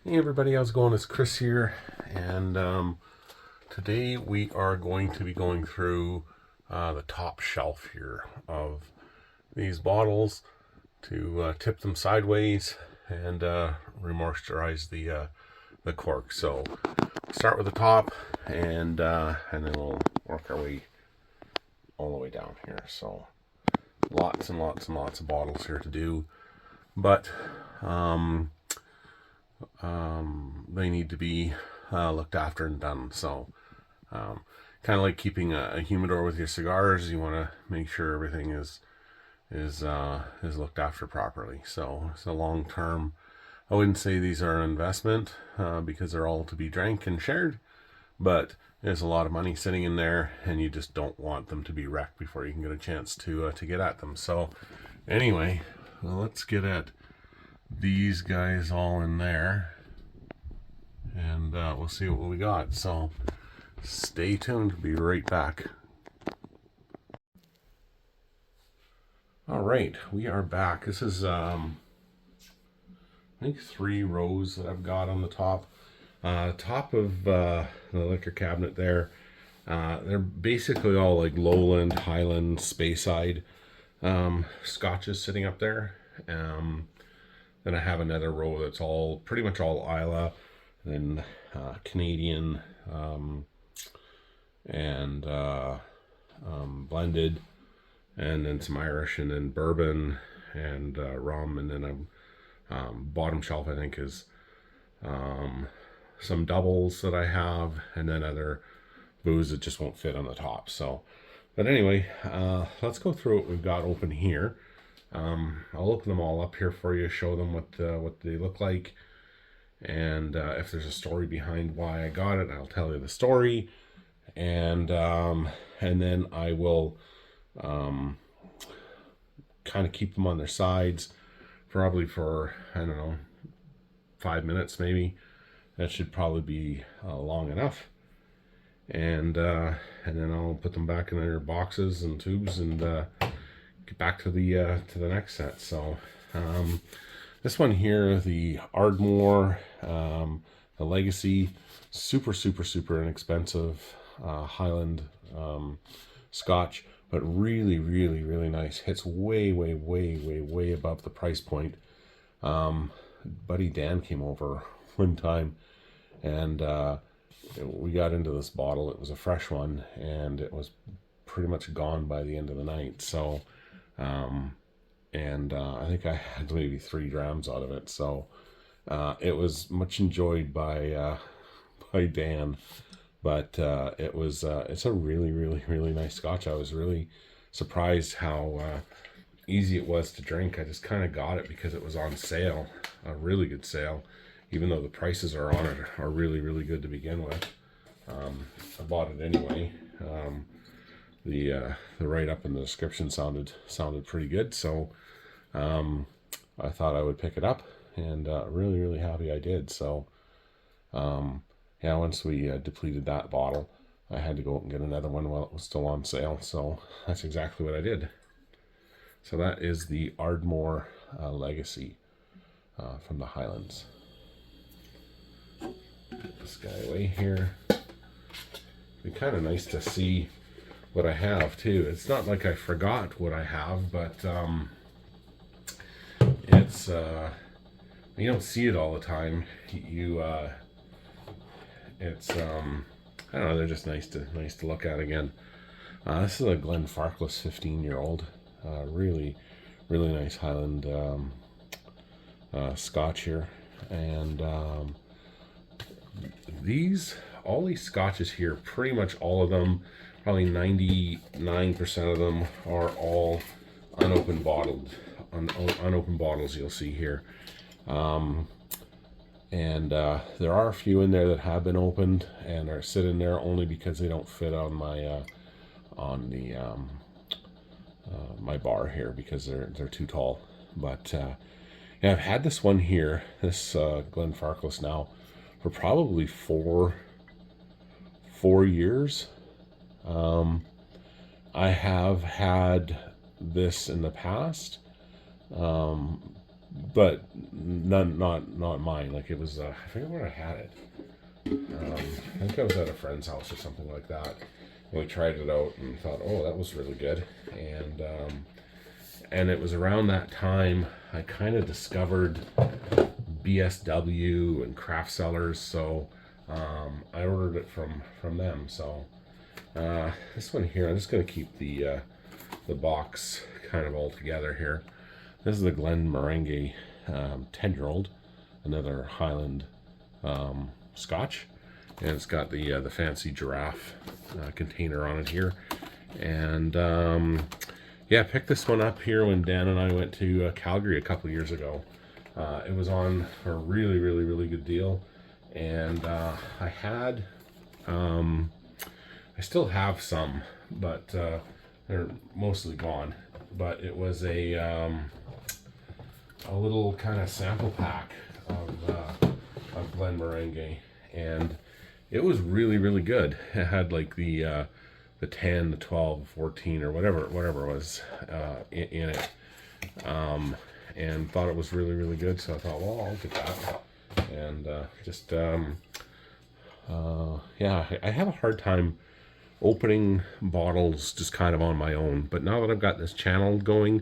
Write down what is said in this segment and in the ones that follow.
Hey everybody, how's it going? It's Chris here, and today we are going to be going through the top shelf here of these bottles to tip them sideways and remoisturize the cork. So start with the top, and then we'll work our way all the way down here. So lots and lots and lots of bottles here to do, but they need to be looked after and done. So, kind of like keeping a humidor with your cigars, you want to make sure everything is looked after properly. So it's a long term. I wouldn't say these are an investment because they're all to be drank and shared, but there's a lot of money sitting in there, and you just don't want them to be wrecked before you can get a chance to get at them. So, anyway, let's get at these guys all in there, and we'll see what we got. So stay tuned, be right back. All right, we are back. This is I think 3 rows that I've got on the top of the liquor cabinet there. They're basically all like Lowland, Highland, Speyside scotches sitting up there. Then I have another row that's all pretty much all Islay, then Canadian, and blended, and then some Irish, and then bourbon and rum, and then bottom shelf I think is some doubles that I have, and then other booze that just won't fit on the top. So, but anyway, let's go through what we've got open here. I'll open them all up here for you, show them what they look like, and if there's a story behind why I got it, I'll tell you the story, and then I will kind of keep them on their sides, probably for, I don't know, 5 minutes maybe. That should probably be long enough, and then I'll put them back in their boxes and tubes and get back to the next set. So this one here, the Ardmore, the Legacy, super inexpensive Highland Scotch, but really nice. Hits way above the price point. Buddy Dan came over one time, and we got into this bottle. It was a fresh one, and it was pretty much gone by the end of the night. So I think I had maybe 3 grams out of it. So it was much enjoyed by Dan, but it's a really nice Scotch. I was really surprised how easy it was to drink. I just kind of got it because it was on sale, a really good sale, even though the prices are on it are really good to begin with. I bought it anyway. The write up in the description sounded pretty good, so I thought I would pick it up, and really happy I did. So yeah, once we depleted that bottle, I had to go out and get another one while it was still on sale. So that's exactly what I did. So that is the Ardmore Legacy from the Highlands. Put this guy away here. It'd be kind of nice to see what I have too. It's not like I forgot what I have, but it's you don't see it all the time. It's I don't know, they're just nice to look at again. This is a Glenfarclas 15-year-old, really nice Highland Scotch here, and all these Scotches here, pretty much all of them, probably 99% of them are all unopened unopened bottles you'll see here. And there are a few in there that have been opened and are sitting there only because they don't fit on my my bar here, because they're too tall. But yeah, I've had this one here, this Glenfarclas, now for probably four years. I have had this in the past, but not mine. Like it was, I forget where I had it. I think I was at a friend's house or something like that. And we tried it out and thought, oh, that was really good. And it was around that time I kind of discovered BSW and craft cellars, so I ordered it from them. So this one here, I'm just going to keep the box kind of all together here. This is the Glenmorangie 10-year-old, another Highland Scotch, and it's got the fancy giraffe container on it here. And yeah, I picked this one up here when Dan and I went to Calgary a couple years ago. It was on for a really good deal, and I had I still have some, but they're mostly gone. But it was a little kind of sample pack of Glenmorangie, and it was really good. It had like the 10, the 12, 14, or whatever it was in it, and thought it was really good. So I thought, well, I'll get that, and yeah, I have a hard time opening bottles just kind of on my own, but now that I've got this channel going,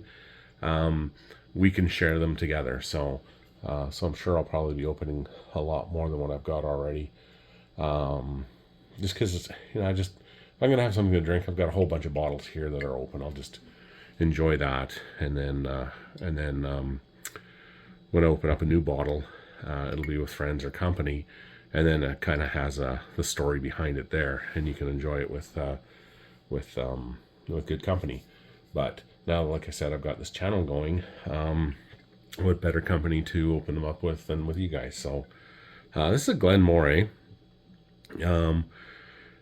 we can share them together. So I'm sure I'll probably be opening a lot more than what I've got already. Just because it's, if I'm gonna have something to drink, I've got a whole bunch of bottles here that are open. I'll just enjoy that, and then when I open up a new bottle, it'll be with friends or company, and then it kind of has the story behind it there, and you can enjoy it with good company. But now, like I said, I've got this channel going. What better company to open them up with than with you guys? So this is a Glenmorangie.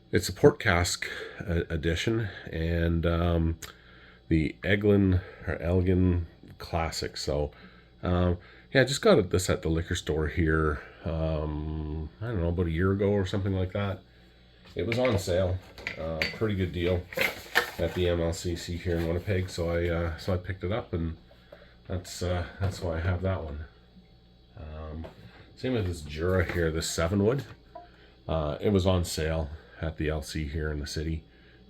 It's a port cask edition, and the Elgin Classic. So yeah, I just got this at the liquor store here. I don't know, about a year ago or something like that. It was on sale, pretty good deal at the MLCC here in Winnipeg. So I picked it up, and that's why I have that one. Same with this Jura here, this 7-wood. It was on sale at the LC here in the city,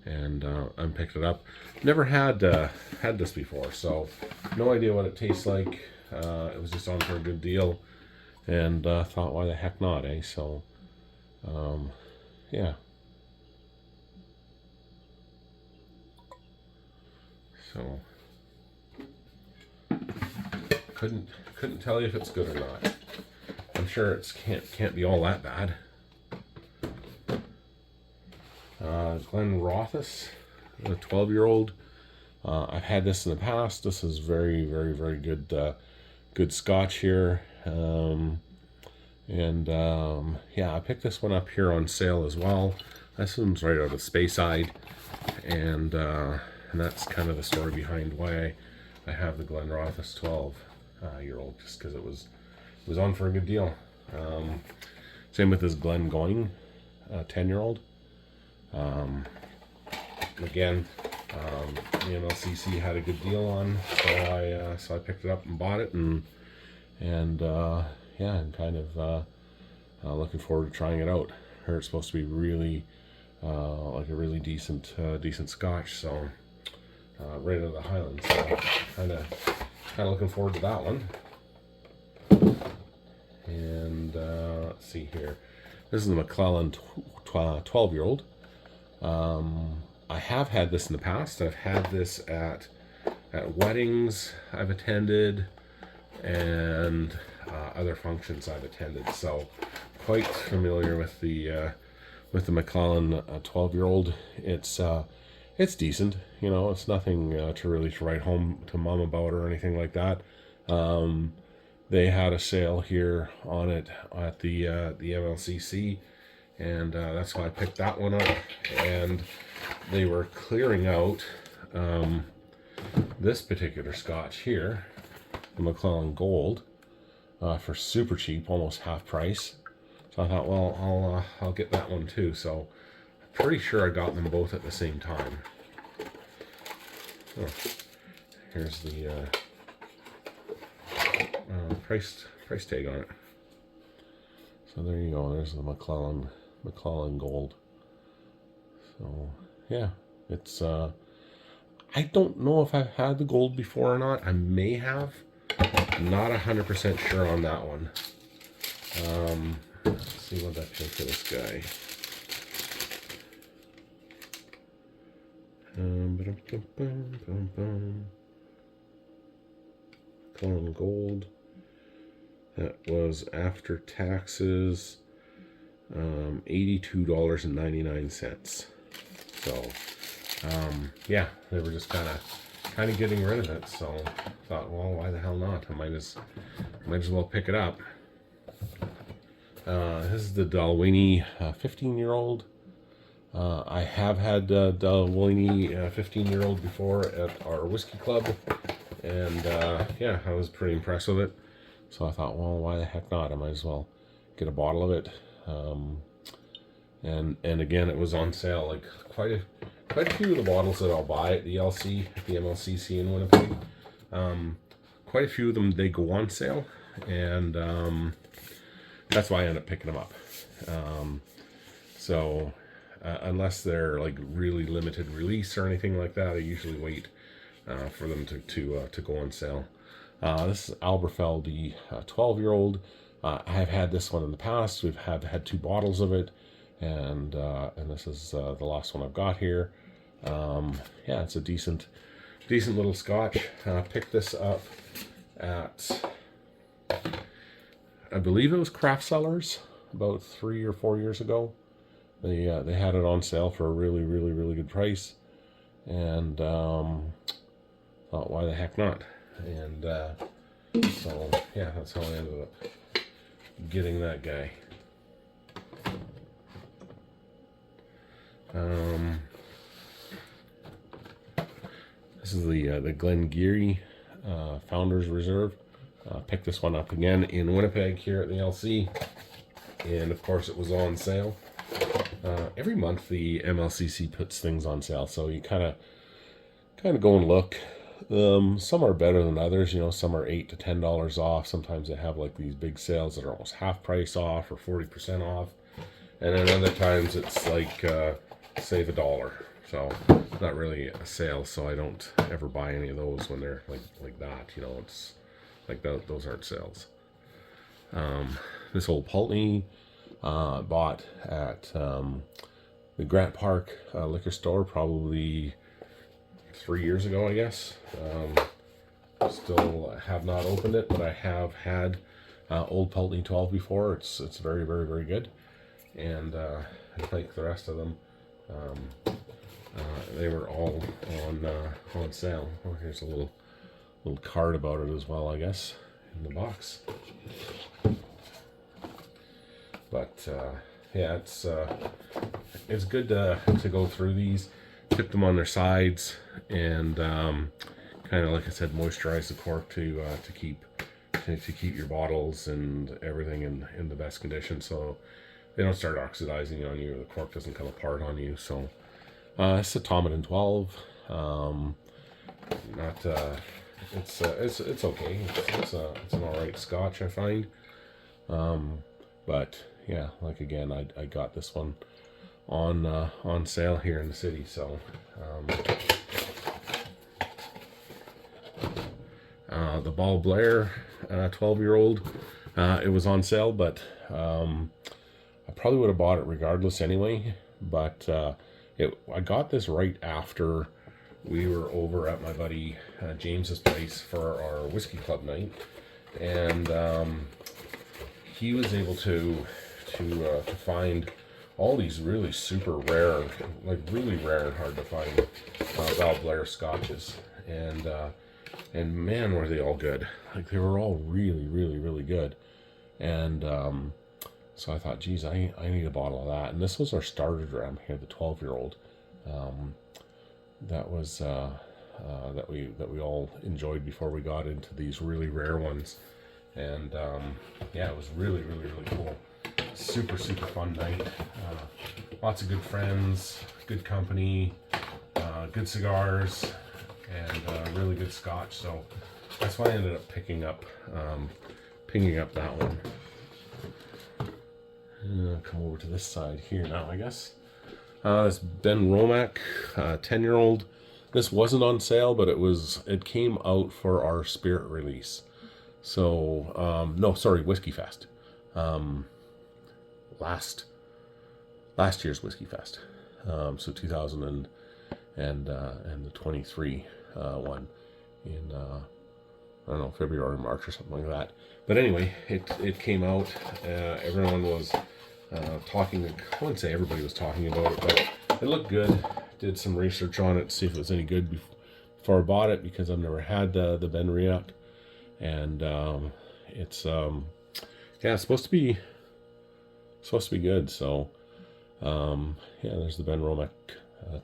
and I picked it up. Never had this before, so no idea what it tastes like. It was just on for a good deal, and thought, why the heck not, eh? So yeah. So couldn't tell you if it's good or not. I'm sure it can't be all that bad. Glenrothes, the 12-year-old. I've had this in the past. This is very good Scotch here. Yeah, I picked this one up here on sale as well. This one's right out of Speyside, and that's kind of the story behind why I have the Glenrothes 12-year-old, just because it was on for a good deal. Same with this Glengoyne 10-year-old. Again, the MLCC had a good deal on, so I picked it up and bought it, and yeah, I'm kind of looking forward to trying it out. I heard it's supposed to be really like a really decent Scotch, so right out of the Highlands. So kind of looking forward to that one. And let's see here. This is the McClellan 12-year-old. I have had this in the past. I've had this at weddings I've attended, and other functions I've attended. So quite familiar with the McClellan 12-year-old. It's decent. It's nothing to really write home to mom about or anything like that. They had a sale here on it at the MLCC, and that's why I picked that one up. And they were clearing out this particular Scotch here, the McClellan Gold, for super cheap, almost half price. So I thought, well, I'll get that one too. So I'm pretty sure I got them both at the same time. Oh, here's the price tag on it. So there you go. There's the McClellan Gold. So yeah, it's I don't know if I've had the gold before or not. I may have. I'm not 100% sure on that one. Let's see what that pays for this guy. McClellan Gold. That was after taxes, $82.99. So, yeah, they were just kind of getting rid of it. So I thought, well, why the hell not? I might as well pick it up. This is the Dalwhinnie 15-year-old. I have had Dalwhinnie 15-year-old before at our whiskey club, and yeah, I was pretty impressed with it. So I thought, well, why the heck not? I might as well get a bottle of it. And again, it was on sale. Like quite a few of the bottles that I'll buy at the MLCC in Winnipeg. Quite a few of them, they go on sale, and that's why I end up picking them up. So unless they're like really limited release or anything like that, I usually wait for them to go on sale. This is Alberfeld, the 12-year-old. I have had this one in the past. We've had 2 bottles of it, and this is the last one I've got here. Yeah, it's a decent little Scotch. Picked this up at, I believe it was Craft Cellars about 3 or 4 years ago. They had it on sale for a really good price, and thought, why the heck not? And so yeah, that's how I ended up getting that guy. This is the Glengarry Founders Reserve. Picked this one up again in Winnipeg here at the LC, and of course it was on sale. Every month the MLCC puts things on sale, so you kind of go and look. Some are better than others, you know. Some are $8 to $10 off. Sometimes they have like these big sales that are almost half price off or 40% off, and then other times it's like save $1. So not really a sale, so I don't ever buy any of those when they're like that, you know. It's like those aren't sales. This old Pulteney bought at the Grant Park liquor store probably 3 years ago, I guess. Still have not opened it, but I have had Old Pulteney 12 before. It's very good, and like the rest of them, they were all on sale. Oh, here's a little card about it as well, I guess, in the box. But yeah, it's good to go through these, tip them on their sides, and kind of, like I said, moisturize the cork to keep your bottles and everything in the best condition, so they don't start oxidizing on you, or the cork doesn't come apart on you. So it's a Tomatin 12. It's okay. It's an alright Scotch, I find. But yeah, like again, I got this one on sale here in the city. So the Ball Blair 12-year-old, it was on sale, but I probably would have bought it regardless anyway. But I got this right after we were over at my buddy James's place for our whiskey club night, and he was able to find all these really super rare, like really rare and hard to find Ball Blair Scotches, and man, were they all good. Like, they were all really good. And so I thought, geez, I need a bottle of that. And this was our starter dram here, the 12-year-old. That was that we all enjoyed before we got into these really rare ones. And yeah, it was really cool. Super fun night. Lots of good friends, good company, good cigars, and really good Scotch. So that's why I ended up picking up picking up that one. Come over to this side here now, I guess. This Ben Romack, 10-year-old. This wasn't on sale, but it came out for our spirit release. So, no, sorry, Whiskey Fest. Last year's Whiskey Fest. So 2023 one in I don't know, February or March or something like that. But anyway, it came out. Everyone was talking. I wouldn't say everybody was talking about it, but it looked good. Did some research on it to see if it was any good before I bought it, because I've never had the Ben Riach, and it's it's supposed to be good. So there's the Ben Romack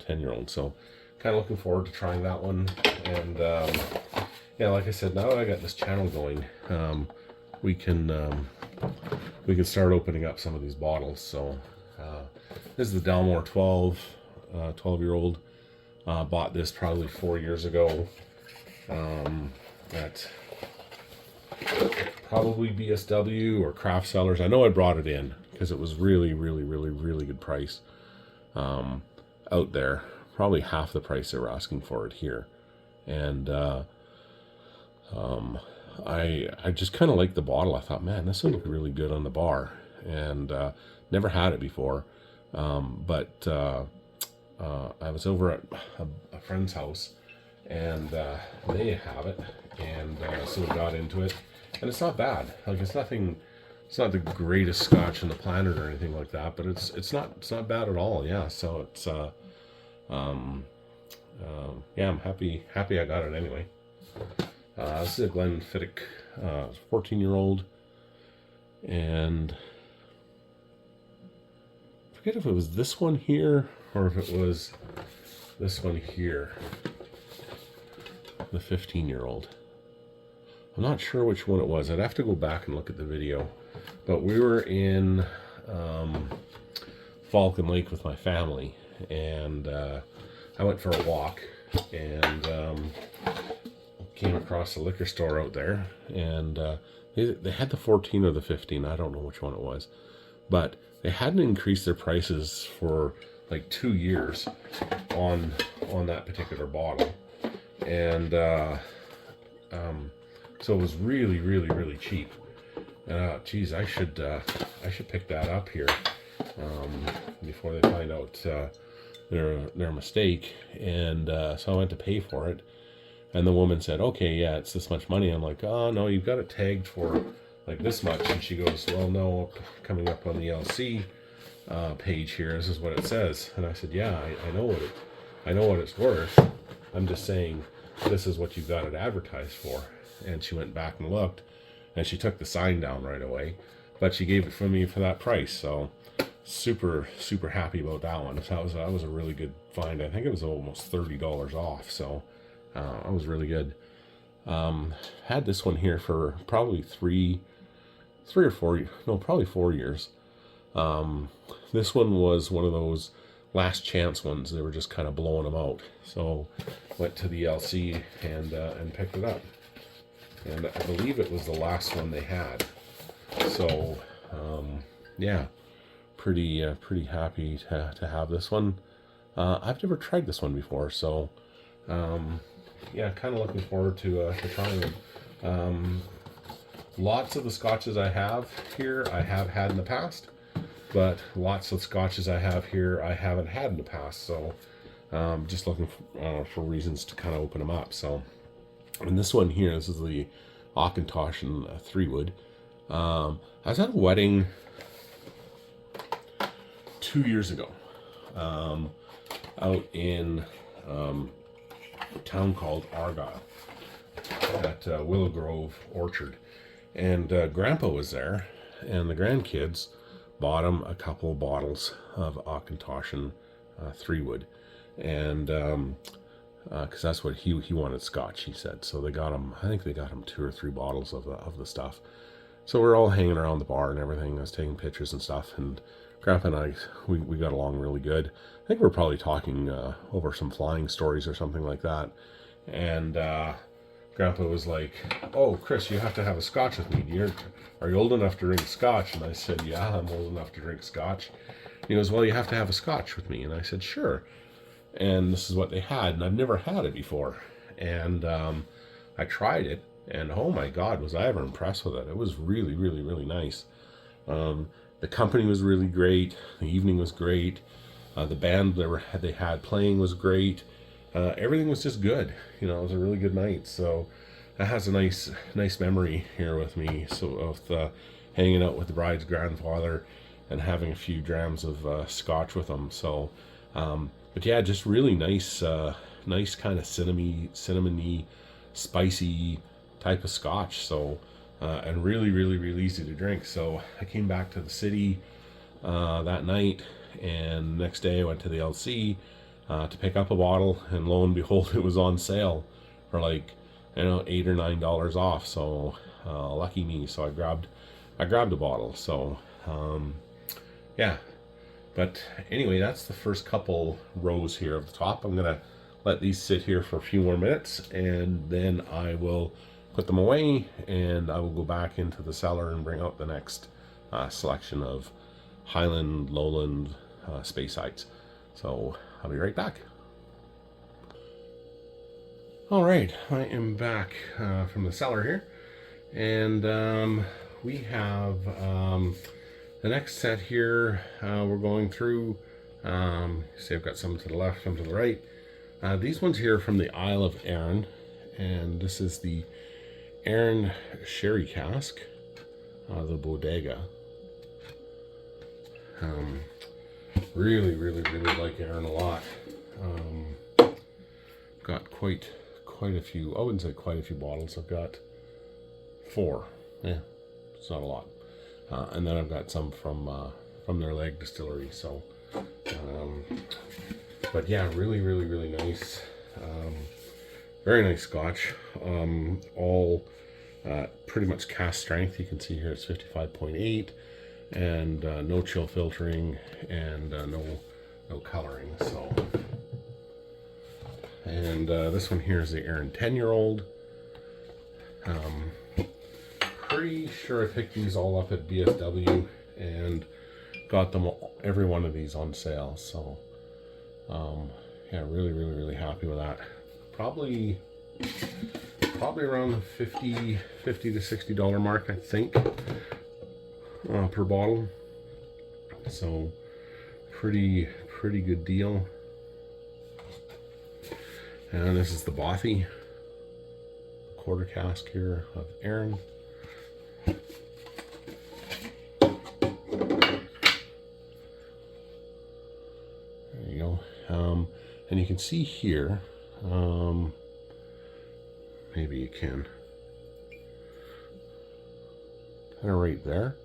10-year-old. So kind of looking forward to trying that one. And like I said, now that I got this channel going, we can start opening up some of these bottles. So this is the Dalmore 12-year-old. Bought this probably 4 years ago at probably BSW or Craft Cellars. I know I brought it in because it was really, really, really, really good price out there. Probably half the price they were asking for it here. And I just kind of liked the bottle. I thought, man, this would look really good on the bar. And never had it before. But I was over at a friend's house, and they have it, and so we got into it, and it's not bad. Like, it's not the greatest Scotch on the planet or anything like that, but it's not bad at all. Yeah, so it's I'm happy I got it anyway. This is a Glenfiddich 14-year-old, and I forget if it was this one here or if it was this one here, the 15-year-old. I'm not sure which one it was. I'd have to go back and look at the video. But we were in Falcon Lake with my family, and I went for a walk, and came across a liquor store out there, and they had the 14 or the 15. I don't know which one it was, but they hadn't increased their prices for like 2 years on that particular bottle, and so it was really, really, really cheap. Geez, I should pick that up here before they find out their mistake. And so I went to pay for it, and the woman said, "Okay, yeah, it's this much money." I'm like, "Oh no, you've got it tagged for like this much." And she goes, "Well, no, coming up on the LC page here, this is what it says." And I said, "Yeah, I know what it's worth. I'm just saying this is what you've got it advertised for." And she went back and looked, and she took the sign down right away, but she gave it for me for that price. So super, super happy about that one. So that was a really good find. I think it was almost $30 off. So that was really good. Had this one here for probably probably 4 years. This one was one of those last chance ones. They were just kind of blowing them out. So went to the LC and picked it up. And I believe it was the last one they had. So yeah, pretty happy to have this one. I've never tried this one before, so yeah, kind of looking forward to trying them. Lots of the scotches I have here I have had in the past, but lots of scotches I have here I haven't had in the past. So just looking for reasons to kind of open them up. So, and this one here, this is the Auchentoshan 3-wood. I was at a wedding 2 years ago out in a town called Argyle at Willow Grove Orchard, and Grandpa was there, and the grandkids bought him a couple of bottles of Auchentoshan 3-wood, and because that's what he wanted, Scotch, he said. So they got him, I think they got him 2 or 3 bottles of the stuff. So we're all hanging around the bar and everything. I was taking pictures and stuff, and Grandpa and I, we got along really good. I think we're probably talking over some flying stories or something like that. And Grandpa was like, "Oh, Chris, you have to have a Scotch with me. Are you old enough to drink Scotch?" And I said, "Yeah, I'm old enough to drink Scotch." And he goes, "Well, you have to have a Scotch with me." And I said, "Sure." And this is what they had, and I've never had it before. And I tried it, and oh my God, was I ever impressed with it. It was really, really, really nice. The company was really great. The evening was great. The band they had playing was great. Everything was just good. You know, it was a really good night. So that has a nice memory here with me. So of hanging out with the bride's grandfather and having a few drams of Scotch with him. So, but yeah, just really nice kind of cinnamony, spicy type of Scotch. So, and really, really, really easy to drink. So I came back to the city that night, and the next day I went to the LC to pick up a bottle, and lo and behold, it was on sale for like, you know, $8 or $9 off. So lucky me. So I grabbed a bottle. So yeah. But anyway, that's the first couple rows here of the top. I'm gonna let these sit here for a few more minutes, and then I will put them away, and I will go back into the cellar and bring out the next selection of Highland, Lowland, Speysides. So I'll be right back. All right, I am back from the cellar here, and we have the next set here. We're going through. See, I've got some to the left, some to the right. These ones here are from the Isle of Arran, and this is the Arran Sherry Cask, the Bodega. Really, really, really like Arran a lot. Got quite a few. I wouldn't say quite a few bottles. I've got 4. Yeah, it's not a lot. And then I've got some from their Leg distillery. So, but yeah, really, really, really nice. Very nice Scotch. All pretty much cask strength. You can see here it's 55.8, and no chill filtering, and no coloring. So, and this one here is the Arran 10-year-old. Pretty sure I picked these all up at BSW and got them every one of these on sale. So yeah, really, really, really happy with that. Probably around the $50 to $60 mark, I think, per bottle. So pretty good deal. And this is the Bothy quarter cask here of Arran. There you go. And you can see here, maybe you can, kind of right there,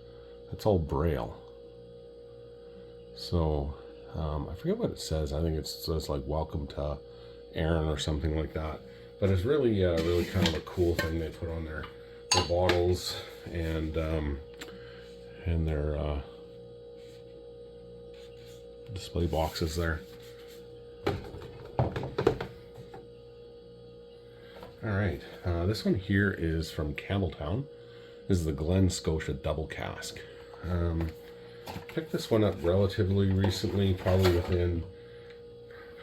that's all Braille. So I forget what it says. I think it says like "Welcome to Arran" or something like that. But it's really really kind of a cool thing they put on their bottles and their display boxes there. All right, this one here is from Campbelltown. This is the Glen Scotia Double Cask. Picked this one up relatively recently, probably within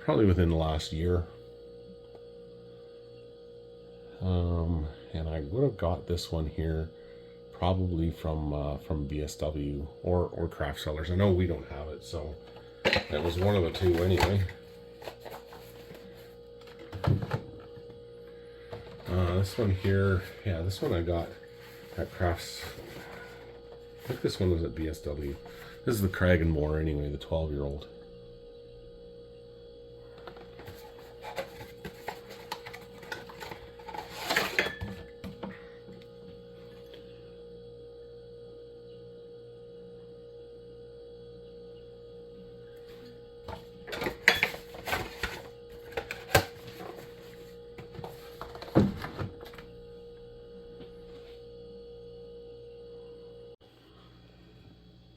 the last year. And I would have got this one here probably from BSW or Craft Cellars. I know we don't have it, so that was one of the two anyway. This one here, yeah, this one I got at Crafts. I think this one was at BSW. This is the Crag and Moore anyway, the 12-year-old.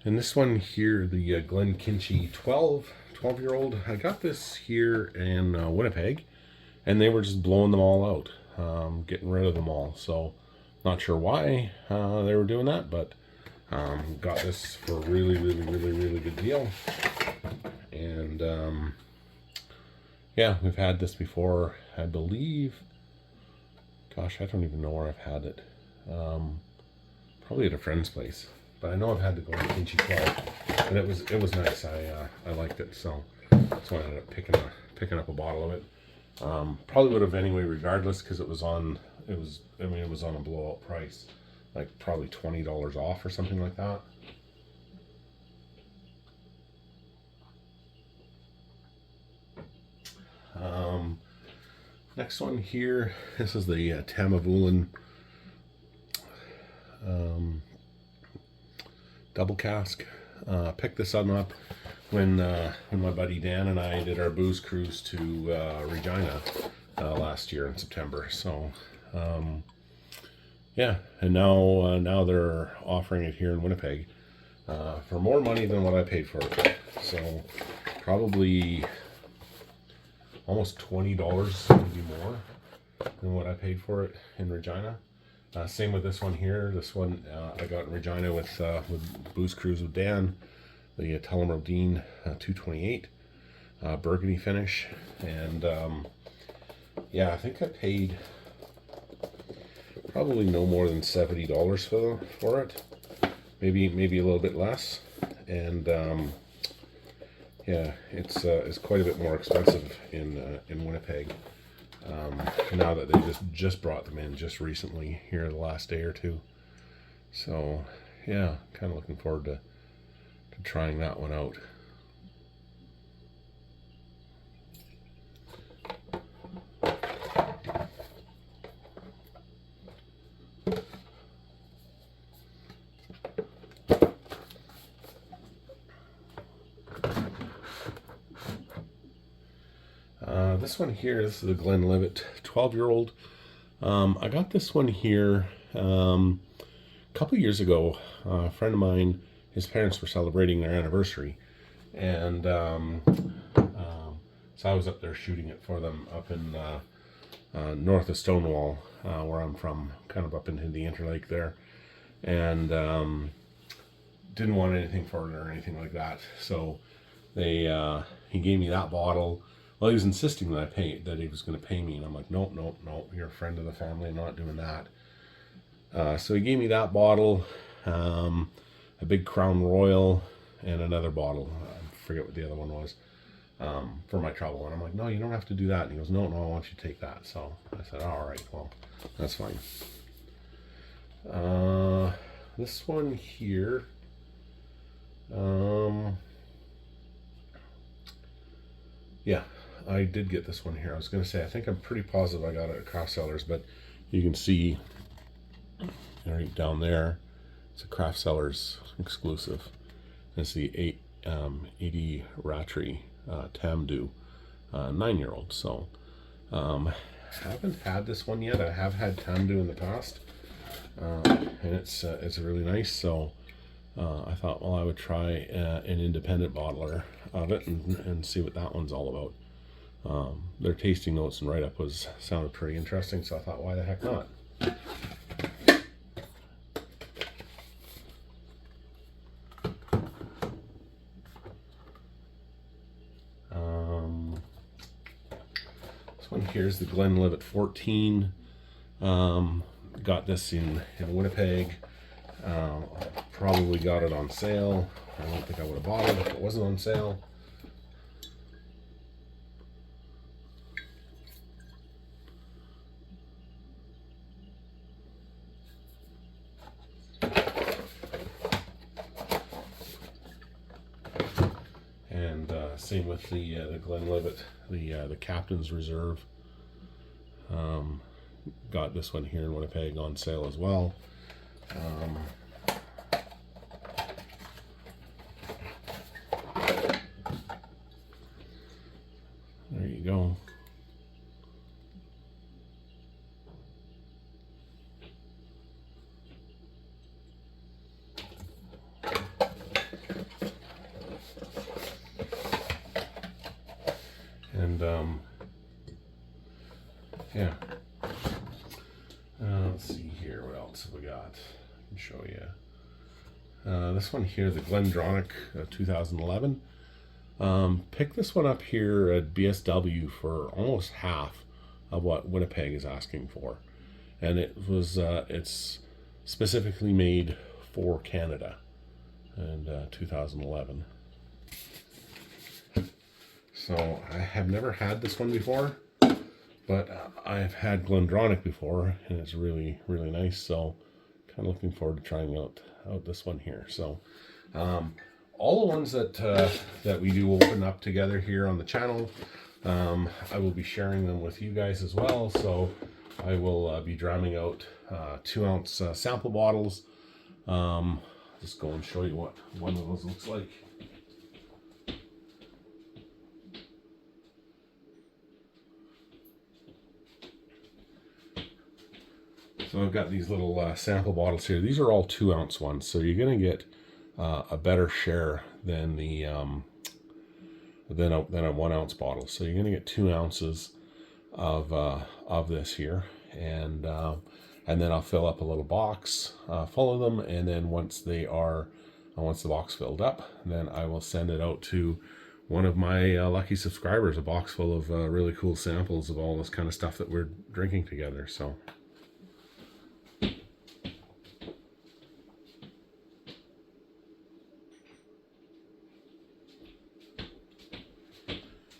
And this one here, the Glen Kinchy 12-year-old, I got this here in Winnipeg, and they were just blowing them all out. getting rid of them all. So not sure why they were doing that, but got this for a really good deal. And yeah, we've had this before, I believe. Gosh, I don't even know where I've had it. Probably at a friend's place, but I know I've had to go to Kinchy 12, and it was nice. I liked it, so that's why I ended up picking up a bottle of it. Probably would have anyway, regardless, because it was on a blowout price, like probably $20 off or something like that. Next one here, this is the Tamavulin double cask. Picked this one up when my buddy Dan and I did our booze cruise to Regina last year in September. So yeah, and now they're offering it here in Winnipeg for more money than what I paid for it. So probably almost $20, maybe more than what I paid for it in Regina. Same with this one here. This one I got in Regina with Booze Cruise with Dan, the Tullamore Dean 228 burgundy finish, and yeah, I think I paid probably no more than $70 for it, maybe a little bit less, and yeah, it's quite a bit more expensive in Winnipeg. Now that they just brought them in just recently here the last day or two. So yeah, kind of looking forward to trying that one out. This one here, this is the Glenlivet 12-year-old. I got this one here a couple years ago. A friend of mine, his parents were celebrating their anniversary, and so I was up there shooting it for them up in north of Stonewall, where I'm from, kind of up into the Interlake there, and didn't want anything for it or anything like that. So he gave me that bottle. Well, he was insisting that he was going to pay me, and I'm like, nope, you're a friend of the family, I'm not doing that. So he gave me that bottle, a big Crown Royal, and another bottle. I forget what the other one was, for my trouble. And I'm like, no, you don't have to do that. And he goes, no, I want you to take that. So I said, all right, well, that's fine. This one here, yeah, I did get this one here. I was going to say, I think I'm pretty positive I got it at Craft Cellars, but you can see right down there, it's a Craft Cellars exclusive. It's the 80 Rattray Tamdu 9-year-old. So haven't had this one yet. I have had Tamdu in the past, and it's really nice. So I thought, well, I would try an independent bottler of it and see what that one's all about. Their tasting notes and write-up sounded pretty interesting, so I thought, why the heck not? This one here is the Glenlivet 14. Got this in Winnipeg. Probably got it on sale. I don't think I would have bought it if it wasn't on sale. And same with the Glenlivet, the Captain's Reserve. Got this one here in Winnipeg on sale as well. There you go. And yeah, show you. This one here, the Glendronach 2011. Picked this one up here at BSW for almost half of what Winnipeg is asking for. And it's specifically made for Canada and 2011. So I have never had this one before, but I've had Glendronach before, and it's really, really nice. So kind of looking forward to trying out this one here. So all the ones that we do open up together here on the channel, I will be sharing them with you guys as well. So I will be dramming out 2-ounce sample bottles. Just go and show you what one of those looks like. So I've got these little sample bottles here. These are all 2-ounce ones, so you're going to get a better share than the than a 1-ounce bottle. So you're going to get 2 ounces of this here, and then I'll fill up a little box full of them, and then once the box filled up, then I will send it out to one of my lucky subscribers, a box full of really cool samples of all this kind of stuff that we're drinking together. So.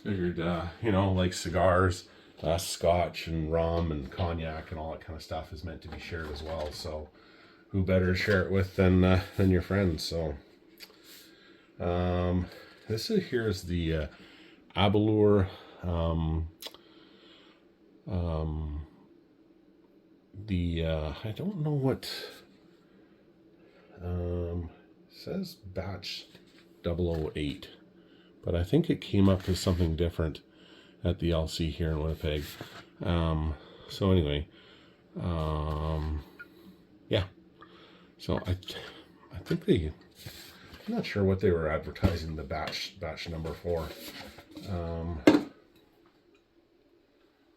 Figured, like cigars, scotch and rum and cognac and all that kind of stuff is meant to be shared as well. So who better to share it with than your friends? So here's the Abalur I don't know what says batch 008. But I think it came up as something different at the LC here in Winnipeg. So anyway, yeah. So I think I'm not sure what they were advertising the batch number for.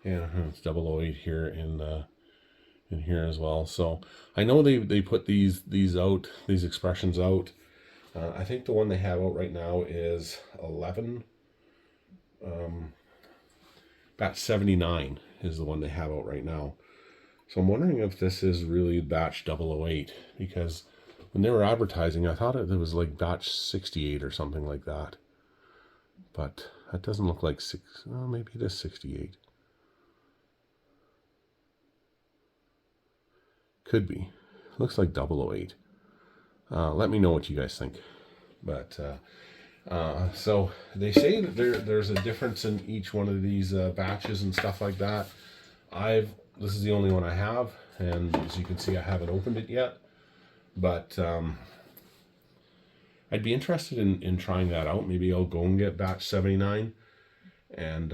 Yeah, it's 008 here in here as well. So I know they put these expressions out. I think the one they have out right now is 11. Batch 79 is the one they have out right now. So I'm wondering if this is really batch 008, because when they were advertising, I thought it was like batch 68 or something like that. But that doesn't look like maybe it is 68. Could be. Looks like 008. Let me know what you guys think. But so they say that there's a difference in each one of these batches and stuff like that. This is the only one I have, and as you can see, I haven't opened it yet. But I'd be interested in trying that out. Maybe I'll go and get batch 79 and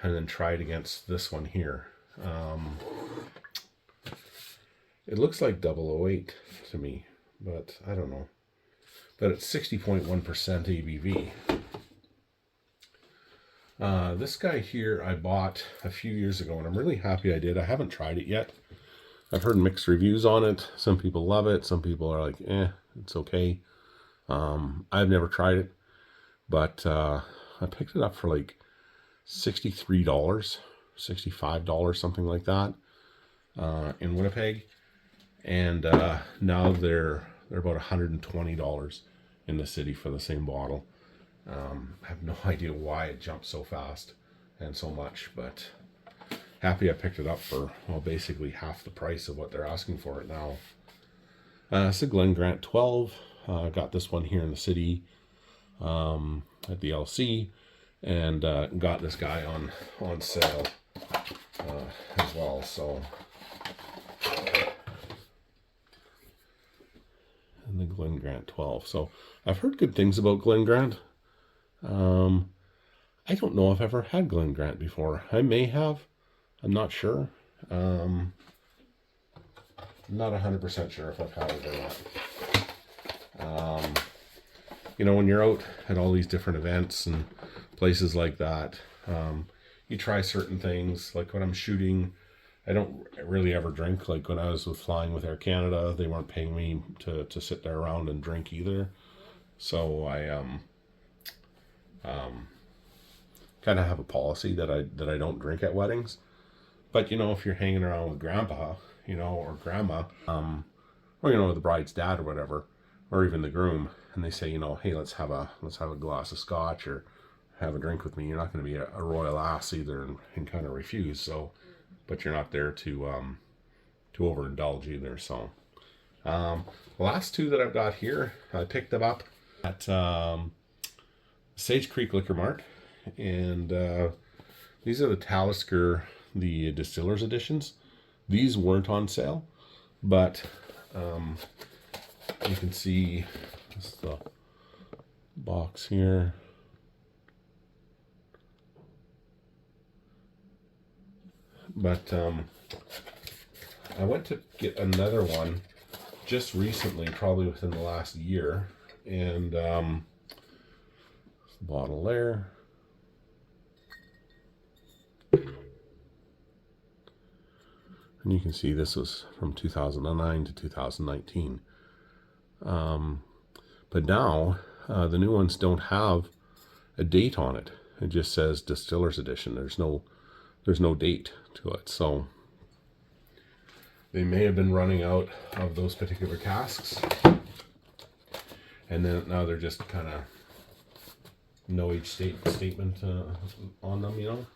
then try it against this one here. It looks like 008 to me, but I don't know. But it's 60.1% ABV. This guy here I bought a few years ago, and I'm really happy I did. I haven't tried it yet. I've heard mixed reviews on it. Some people love it. Some people are like, it's okay. I've never tried it, but I picked it up for like $63, $65, something like that, in Winnipeg. And now they're about $120 in the city for the same bottle. I have no idea why it jumped so fast and so much, but happy I picked it up for, well, basically half the price of what they're asking for it now. It's a Glengrant 12. Got this one here in the city at the LC, and got this guy on sale as well. So. And the Glengrant 12. So I've heard good things about Glengrant. I don't know if I've ever had Glengrant before. I may have. I'm not sure. I'm not 100% sure if I've had it or not. When you're out at all these different events and places like that, you try certain things. Like when I'm shooting I don't really ever drink. Like when I was flying with Air Canada, they weren't paying me to sit there around and drink either. So I kind of have a policy that I don't drink at weddings. But if you're hanging around with grandpa, or grandma, or the bride's dad or whatever, or even the groom, and they say, hey, let's have a glass of scotch or have a drink with me. You're not going to be a royal ass either and kind of refuse. So, but you're not there to overindulge either. So, the last two that I've got here, I picked them up at Sage Creek Liquor Mart, and these are the Talisker, the Distillers Editions. These weren't on sale, but you can see this is the box here. But I went to get another one just recently, probably within the last year, and bottle there. And you can see this was from 2009 to 2019. But now the new ones don't have a date on it. It just says Distillers Edition. There's no date to it. So they may have been running out of those particular casks, and then now they're just kind of no age statement on them,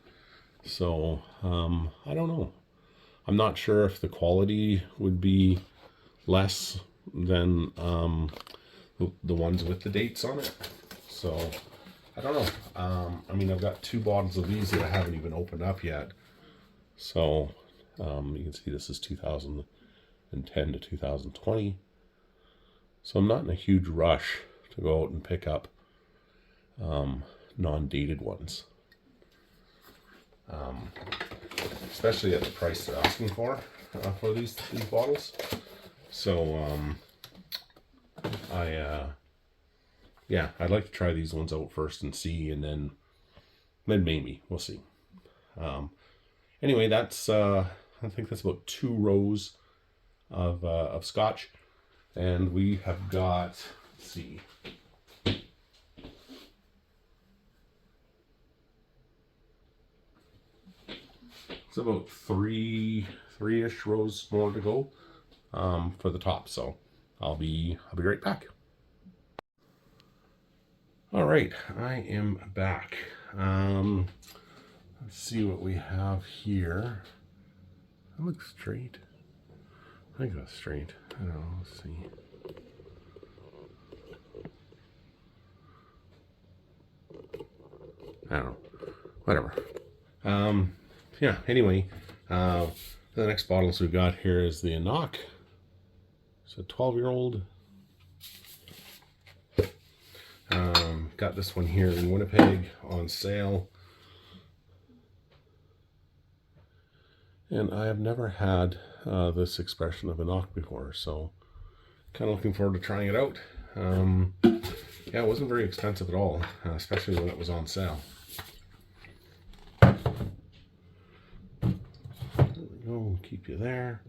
So I don't know. I'm not sure if the quality would be less than the ones with the dates on it. So I don't know. I mean, I've got 2 bottles of these that I haven't even opened up yet. So you can see this is 2010 to 2020. So I'm not in a huge rush to go out and pick up non-dated ones. Especially at the price they're asking for these bottles. So I'd like to try these ones out first and see, and then maybe we'll see. Anyway, that's I think that's about 2 rows of scotch, and we have got, let's see. It's about three-ish rows more to go for the top. So I'll be right back. All right, I am back. Let's see what we have here. That looks straight. I think that's straight. I don't know. Let's see. I don't know. Whatever. Yeah, anyway, the next bottles we've got here is the Enoch. It's a 12-year-old. Got this one here in Winnipeg on sale. And I have never had this expression of Enoch before, so kind of looking forward to trying it out. Yeah, it wasn't very expensive at all, especially when it was on sale. We'll keep you there.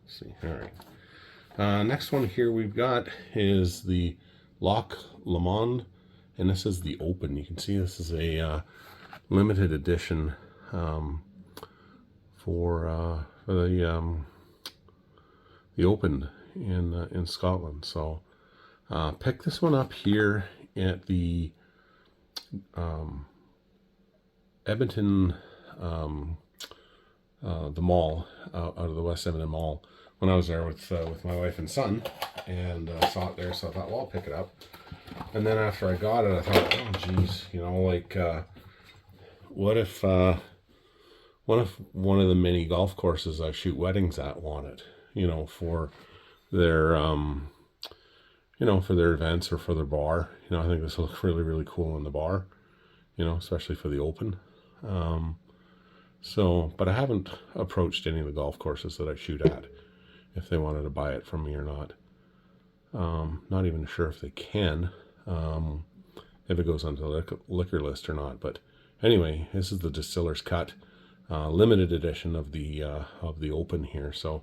Let's see. All right. Next one here we've got is the Loch Lomond, and this is the Open. You can see this is a limited edition for the Open in Scotland. So pick this one up here at the Edmonton. The mall, out of the West Edmonton Mall, when I was there with my wife and son, and saw it there, so I thought, well, I'll pick it up. And then after I got it, I thought, oh geez, what if one of the many golf courses I shoot weddings at want it, for their for their events or for their bar. I think this will look really, really cool in the bar, especially for the Open. But I haven't approached any of the golf courses that I shoot at if they wanted to buy it from me or not. Not even sure if they can, if it goes onto the liquor list or not. But anyway, this is the Distiller's Cut. limited edition of the open here. So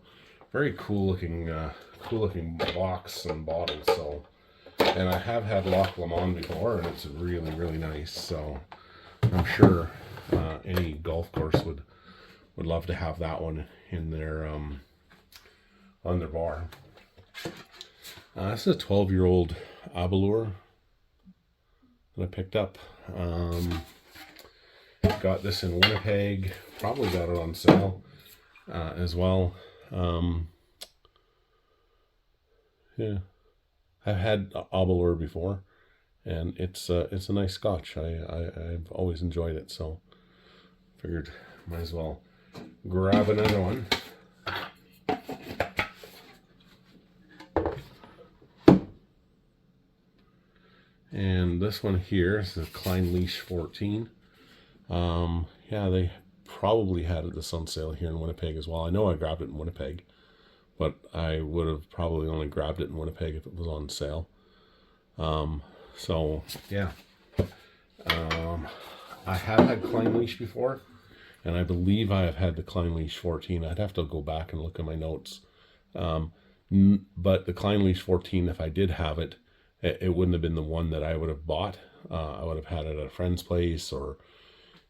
very cool looking box and bottle. So, and I have had Loch Lomond before, and it's really, really nice. So I'm sure any golf course would love to have that one in their on their bar. This is a 12-year-old Abalur that I picked up. Got this in Winnipeg. Probably got it on sale as well. Yeah, I've had Abalur before, and it's a nice Scotch. I've always enjoyed it, so figured might as well grab another one. And this one here is the Clynelish 14. Yeah, they probably had this on sale here in Winnipeg as well. I know I grabbed it in Winnipeg, but I would have probably only grabbed it in Winnipeg if it was on sale. So yeah, I have had Clynelish before, and I believe I have had the Clynelish 14. I'd have to go back and look at my notes. But the Clynelish 14, if I did have it, it wouldn't have been the one that I would have bought. I would have had it at a friend's place or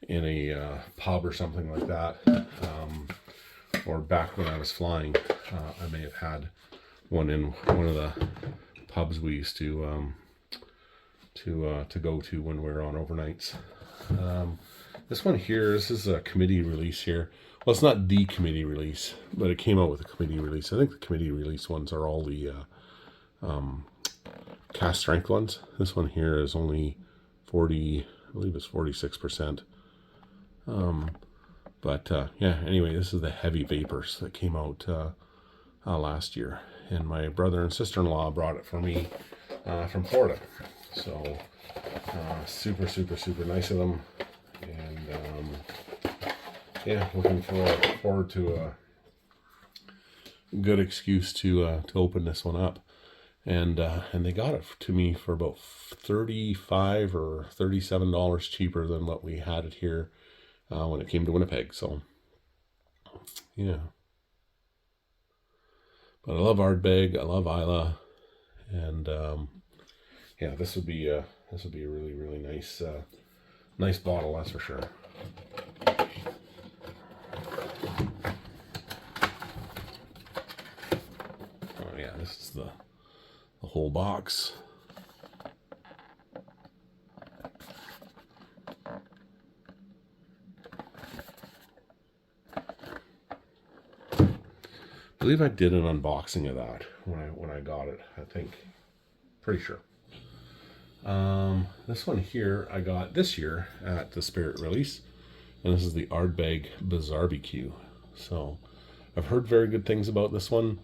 in a pub or something like that. Or back when I was flying, I may have had one in one of the pubs we used to go to when we were on overnights. This one here, this is a committee release here. Well, it's not the committee release, but it came out with a committee release. I think the committee release ones are all the cast strength ones. This one here is only 40, I believe it's 46%. Yeah, anyway, this is the heavy vapors that came out last year, and my brother and sister-in-law brought it for me from Florida. So super, super, super nice of them, and yeah, looking forward to a good excuse to open this one up. And they got it to me for about $35 or $37 cheaper than what we had it here when it came to Winnipeg. So yeah, but I love Ardbeg, I love Islay, and yeah, this would be a really, really nice nice bottle, that's for sure. Oh yeah, this is the whole box. I believe I did an unboxing of that when I got it. I think, pretty sure. This one here I got this year at the Spirit release, and this is the Ardbeg Bizarrebecue. So I've heard very good things about this one.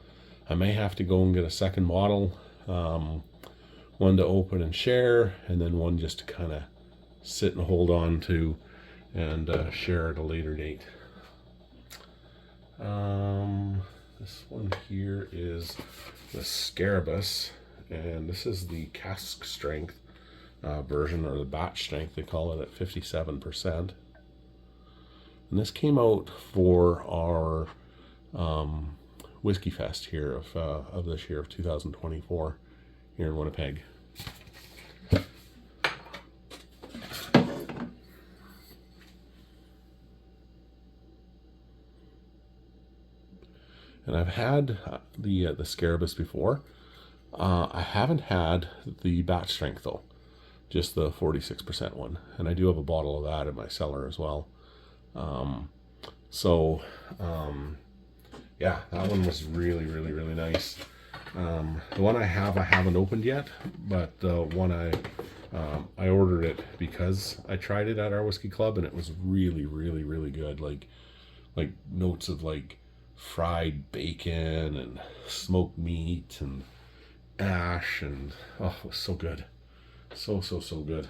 I may have to go and get a second bottle, one to open and share, and then one just to kind of sit and hold on to and share at a later date. This one here is the Scarabus, and this is the cask strength version, or the batch strength they call it, at 57%. And this came out for our Whiskey Fest here of this year of 2024 here in Winnipeg. And I've had the Scarabus before. I haven't had the batch strength though, just the 46% one, and I do have a bottle of that in my cellar as well. Yeah, that one was really, really, really nice. The one I haven't opened yet, but the one I ordered it because I tried it at our whiskey club, and it was really, really, really good. Like notes of like fried bacon and smoked meat and ash, and oh, it was so good. So good.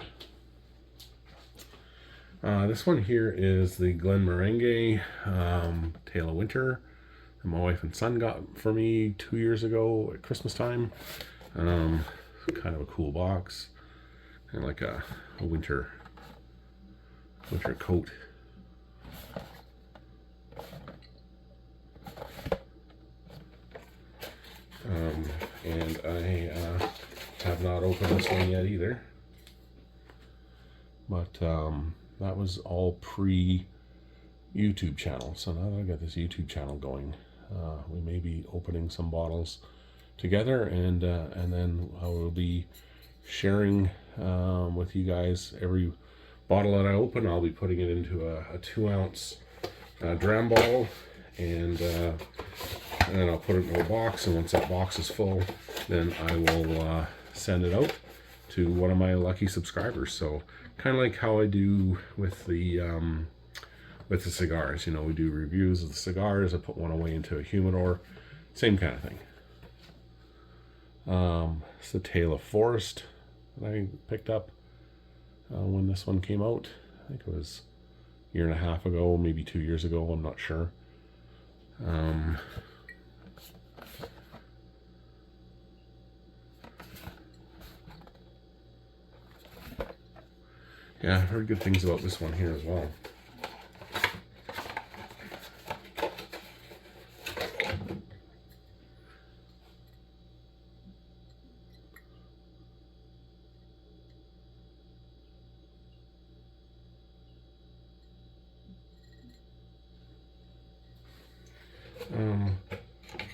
This one here is the Glenmorangie Tale of Winter that my wife and son got for me 2 years ago at Christmas time. Kind of a cool box, kind of like a winter coat. And I have not opened this one yet either. But that was all pre-YouTube channel. So now that I got this YouTube channel going, we may be opening some bottles together, and then I will be sharing with you guys every bottle that I open. I'll be putting it into a 2-ounce dram bottle, and then I'll put it in a box, and once that box is full, then I will send it out to one of my lucky subscribers. So kind of like how I do with the cigars. You know, we do reviews of the cigars. I put one away into a humidor, same kind of thing. It's the Tale of Forest that I picked up when this one came out. I think it was a year and a half ago, maybe 2 years ago, I'm not sure. Yeah, I've heard good things about this one here as well.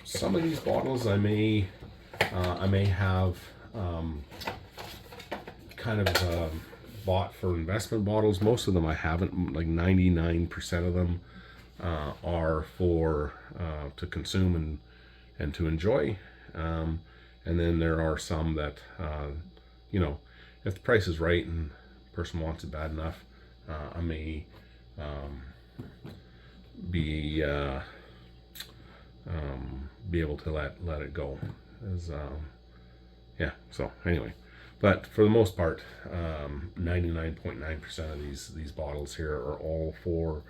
Some of these bottles I may have kind of bought for investment bottles. Most of them I haven't. Like 99% of them are for to consume and to enjoy. And then there are some that you know, if the price is right and the person wants it bad enough, I may be able to let it go. As yeah. So anyway, but for the most part, 99.9% of these bottles here are all for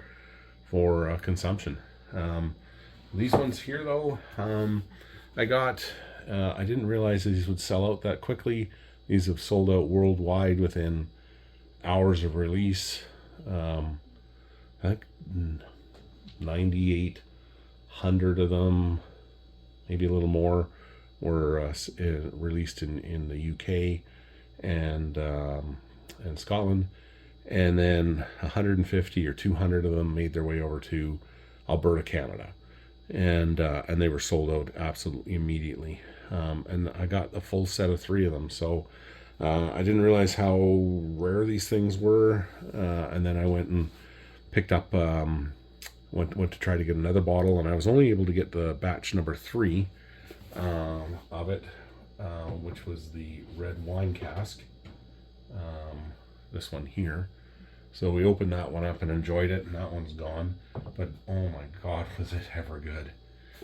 consumption. These ones here though, I got. I didn't realize these would sell out that quickly. These have sold out worldwide within hours of release. I think 9,800 of them, maybe a little more, were released in the UK and Scotland, and then 150 or 200 of them made their way over to Alberta, Canada, and they were sold out absolutely immediately. And I got a full set of 3 of them, so I didn't realize how rare these things were, and then I went and picked up went to try to get another bottle, and I was only able to get the batch number 3 of it, which was the red wine cask, this one here. So we opened that one up and enjoyed it, and that one's gone. But oh my god, was it ever good.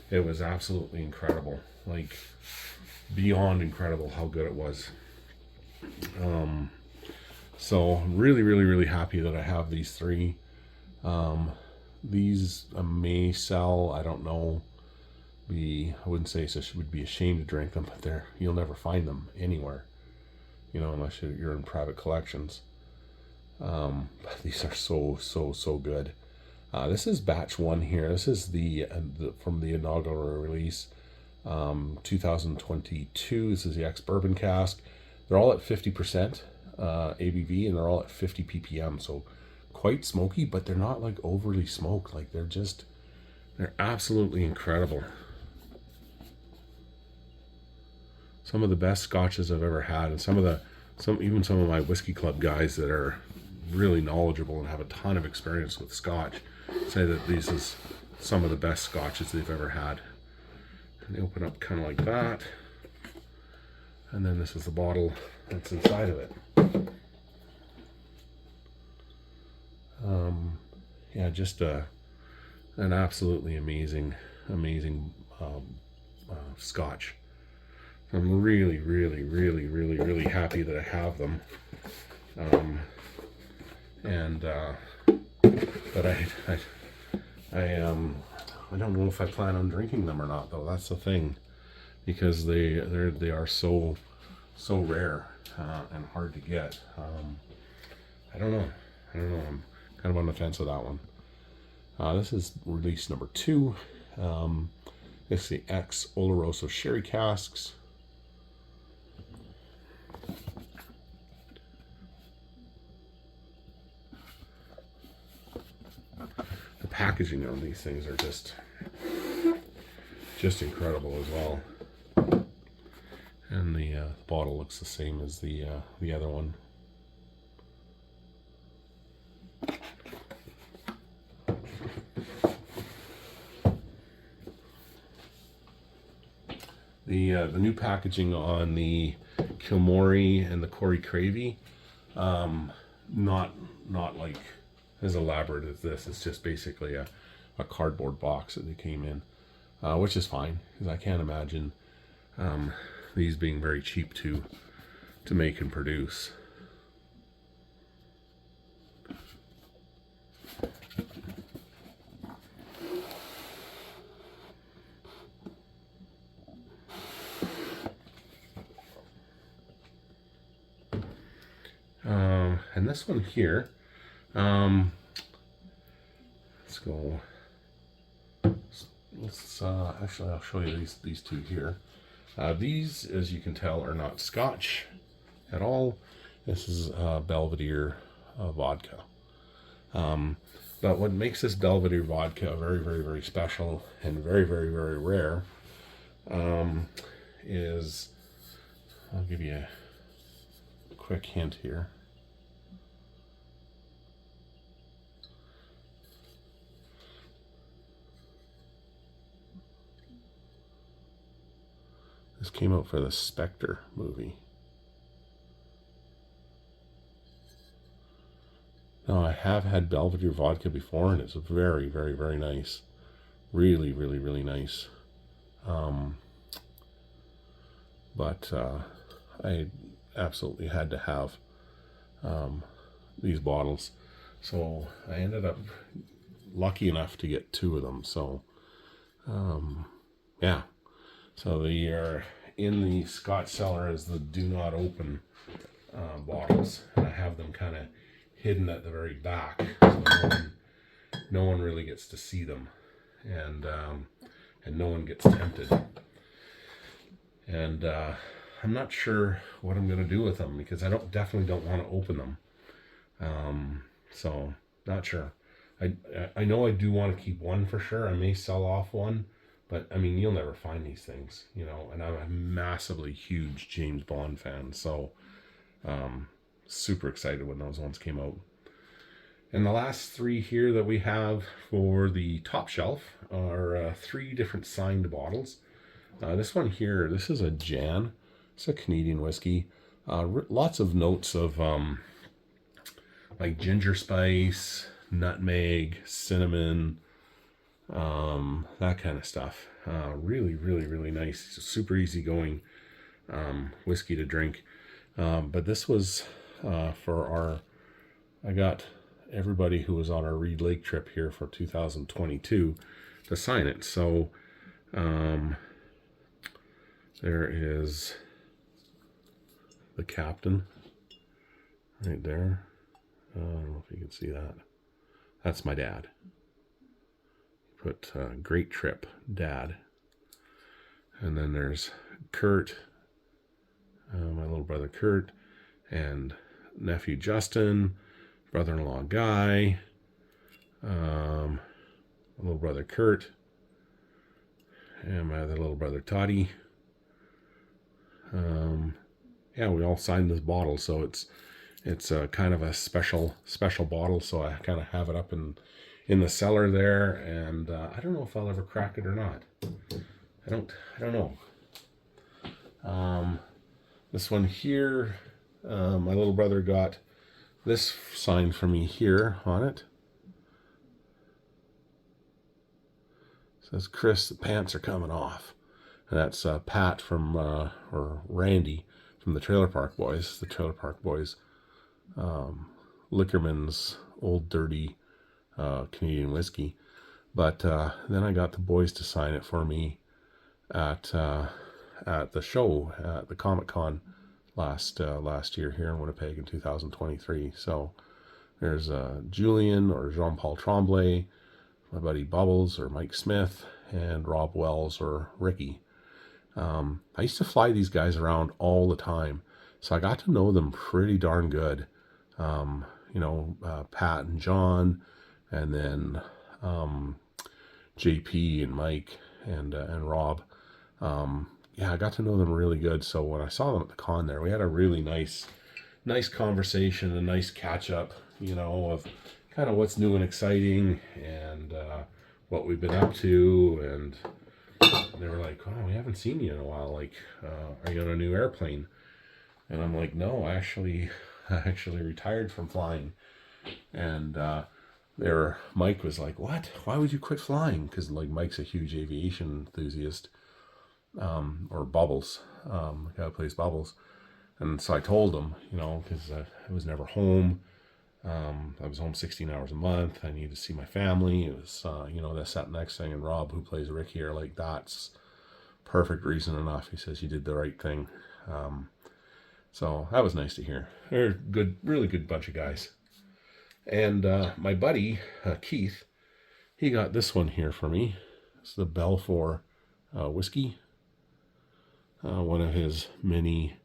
It was absolutely incredible, like beyond incredible how good it was. So really happy that I have these 3. These may sell, I don't know. I wouldn't say so. Would be ashamed to drink them, but you'll never find them anywhere, you know, unless you're in private collections. But these are so good. This is batch 1 here. This is the from the inaugural release, 2022. This is the ex-bourbon cask. They're all at 50% ABV, and they're all at 50 ppm. So quite smoky, but they're not like overly smoked. Like they're absolutely incredible. Some of the best scotches I've ever had, and some of my whiskey club guys that are really knowledgeable and have a ton of experience with scotch say that these is some of the best scotches they've ever had. And they open up kind of like that, and then this is the bottle that's inside of it. Yeah, just an absolutely amazing scotch. I'm really happy that I have them. But I don't know if I plan on drinking them or not, though. That's the thing, because they are so rare and hard to get. I don't know. I'm kind of on the fence with that one. This is release number 2. It's the X Oloroso sherry casks. The packaging on these things are just incredible as well. And the bottle looks the same as the other one. The new packaging on the Kilmorey and the Corey Cravey, not like as elaborate as this. It's just basically a cardboard box that they came in, which is fine because I can't imagine these being very cheap to make and produce. And this one here, let's go. Let's actually, I'll show you these two here. These, as you can tell, are not Scotch at all. This is Belvedere vodka. But what makes this Belvedere vodka very, very, very special and very, very, very rare is, I'll give you a quick hint here. This came out for the Spectre movie. Now, I have had Belvedere vodka before, and it's very, very, very nice. Really, really, really nice. But I absolutely had to have these bottles. So I ended up lucky enough to get 2 of them. So, yeah. So they are in the Scotch Cellar as the do not open bottles, and I have them kind of hidden at the very back, so no one really gets to see them, and no one gets tempted. And I'm not sure what I'm gonna do with them because I definitely don't want to open them. So not sure. I know I do want to keep one for sure. I may sell off one. But, I mean, you'll never find these things, you know, and I'm a massively huge James Bond fan, so super excited when those ones came out. And the last 3 here that we have for the top shelf are 3 different signed bottles. This one here, this is a Jan. It's a Canadian whiskey. Lots of notes of like ginger spice, nutmeg, cinnamon, that kind of stuff. Really, really, really nice. It's a super easygoing whiskey to drink. But this was for I got everybody who was on our Reed Lake trip here for 2022 to sign it. So there is the captain right there. I don't know if you can see that. That's my dad. Put great trip, Dad. And then there's Kurt, my little brother Kurt, and nephew Justin, brother-in-law Guy, my little brother Kurt, and my other little brother Toddy. Yeah, we all signed this bottle, so it's kind of a special bottle. So I kind of have it up in the cellar there, and I don't know if I'll ever crack it or not. I don't know. This one here, my little brother got this sign for me here on it. It says, Chris, the pants are coming off. And that's Pat from, or Randy from the Trailer Park Boys. The Trailer Park Boys, Liquorman's Old Dirty Canadian whiskey. But then I got the boys to sign it for me at the show at the Comic-Con last year here in Winnipeg in 2023. So there's Julian or Jean-Paul Tremblay, my buddy Bubbles or Mike Smith, and Rob Wells or Ricky. I used to fly these guys around all the time, so I got to know them pretty darn good. Pat and John, and then JP and Mike and Rob. I got to know them really good. So when I saw them at the con there, we had a really nice conversation, a nice catch up, of kind of what's new and exciting and what we've been up to. And they were like, "Oh, we haven't seen you in a while. Like, are you on a new airplane?" And I'm like, "No, I actually retired from flying." And Mike was like, "What? Why would you quit flying?" Because like Mike's a huge aviation enthusiast, or Bubbles, the guy who plays Bubbles. And so I told him, because I was never home. I was home 16 hours a month. I needed to see my family. It was, this, that, next thing. And Rob, who plays Ricky, are like, "That's perfect reason enough." He says, "You did the right thing." So that was nice to hear. They're good, really good bunch of guys. And my buddy, Keith, he got this one here for me. It's the Balfour whiskey. One of his many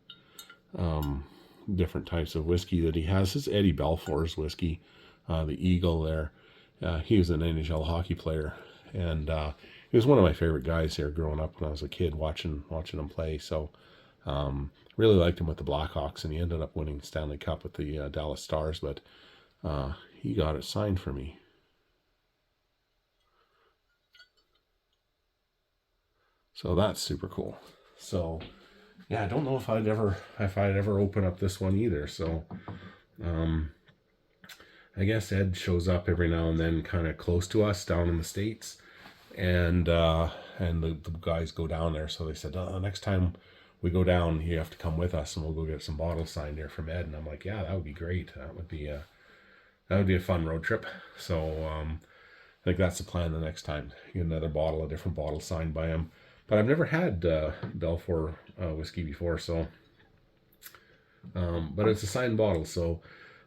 different types of whiskey that he has. It's Eddie Balfour's whiskey, the Eagle there. He was an NHL hockey player, and he was one of my favorite guys here growing up when I was a kid, watching him play. So really liked him with the Blackhawks, and he ended up winning the Stanley Cup with the Dallas Stars, but he got it signed for me. So that's super cool. So yeah, I don't know if I'd ever open up this one either. So I guess Ed shows up every now and then kind of close to us down in the States, and the guys go down there. So they said, next time we go down, you have to come with us and we'll go get some bottles signed there from Ed. And I'm like, yeah, that would be great. That would be a fun road trip. So I think that's the plan the next time. Get a different bottle signed by him. But I've never had Balfour whiskey before, so but it's a signed bottle, so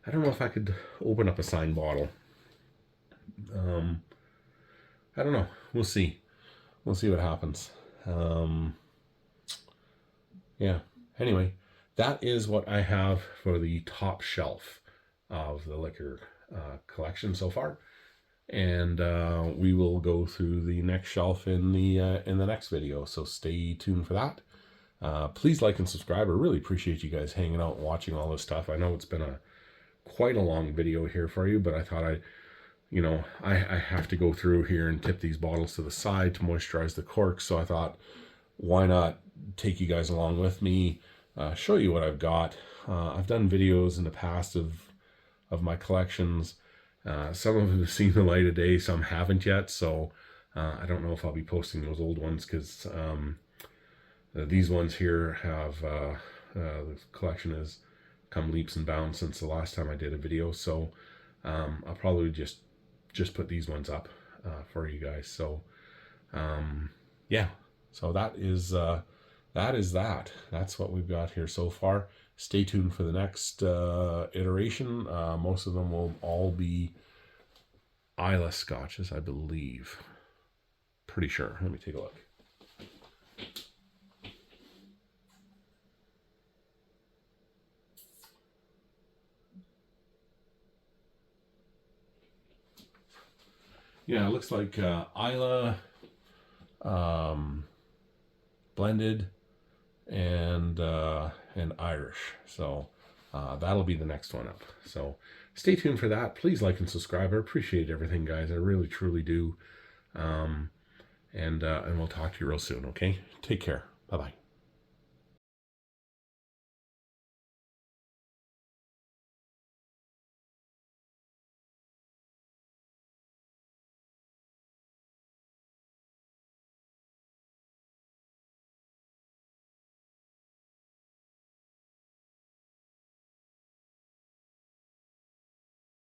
I don't know if I could open up a signed bottle. I don't know. We'll see. We'll see what happens. Yeah. Anyway, that is what I have for the top shelf of the liquor collection so far. And we will go through the next shelf in the next video, so stay tuned for that. Please like and subscribe. I really appreciate you guys hanging out and watching all this stuff. I know it's been quite a long video here for you, but I thought I have to go through here and tip these bottles to the side to moisturize the corks, so I thought, why not take you guys along with me, show you what I've got. I've done videos in the past of my collections. Some of them have seen the light of day, some haven't yet, so I don't know if I'll be posting those old ones, because these ones here have the collection has come leaps and bounds since the last time I did a video, so I'll probably just put these ones up for you guys. So yeah, so that is that. That's what we've got here so far. Stay tuned for the next iteration. Most of them will all be Islay Scotches, I believe. Pretty sure. Let me take a look. Yeah, it looks like Islay blended and Irish. So that'll be the next one up. So stay tuned for that. Please like and subscribe. I appreciate everything, guys. I really, truly do. And we'll talk to you real soon, okay? Take care. Bye-bye.